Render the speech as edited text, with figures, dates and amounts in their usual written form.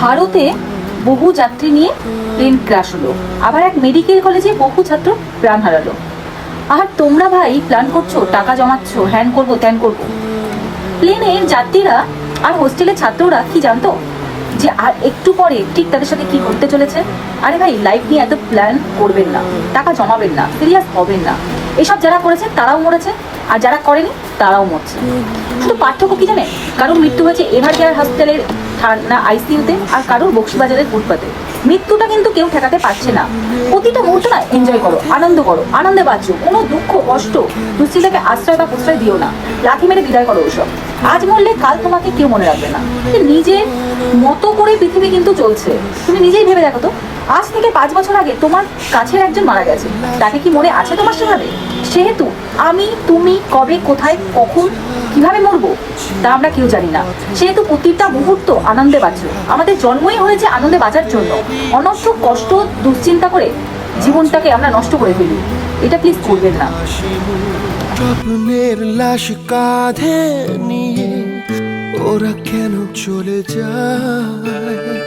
ভারতে বহু যাত্রী নিয়ে প্লেন ক্র্যাশ হলো, আবার এক মেডিকেল কলেজে বহু ছাত্র প্রাণ হারালো। আর তোমরা ভাই প্ল্যান করছো, টাকা জমাচ্ছ, হ্যান করবো ত্যান করবো। প্লেনের যাত্রীরা আর হোস্টেলের ছাত্ররা কি জানতো যে আর একটু পরে ঠিক তাদের সাথে কি করতে চলেছে? আরে ভাই, লাইফ নিয়ে এত প্ল্যান করবেন না, টাকা জমাবেন না, সিরিয়াস হবেন না। এসব যারা করেছে তারাও মরেছে, আর যারা করেনি তারাও মরছে। শুধু পার্থক্য কি জানে? কারোর মৃত্যু হয়েছে এভার কেয়ার হসপিটালের না আইসিইউতে, আর কারোর বক্সিবাজারের ফুটপাতে। মৃত্যুটা কিন্তু কেউ ঠেকাতে পারছে না। প্রতিটা মুহূর্ত না এনজয় করো, আনন্দ করো, আনন্দে বাঁচো। কোনো দুঃখ কষ্ট দুশ্চিন্তাকে আশ্রয় বা প্রশ্রয় দিও না, লাথি মেরে বিদায় করো ওসব। আজ মরলে কাল তোমাকে কেউ মনে রাখবে না। নিজের মতো করে পৃথিবী কিন্তু চলছে, তুমি নিজেই ভেবে দেখো তো। আজ থেকে 5 বছর আগে তোমার কাছের একজন মারা গেছে, তাকে কি মনে আছে তোমার সেভাবে? সেহেতু আমি তুমি কবে কোথায় কখন কিভাবে মরবো তা আমরা কেউ জানি না। সেহেতু প্রতিটা মুহূর্ত আনন্দে বাঁচো। আমাদের জন্মই হয়েছে আনন্দে বাঁচার জন্য। অনর্থক কষ্ট দুশ্চিন্তা করে জীবনটাকে আমরা নষ্ট করে ফেলি, এটা প্লিজ করবেন না। স্বপ্নের লাশ কাঁধে নিয়ে ওরা কেন চলে যায়?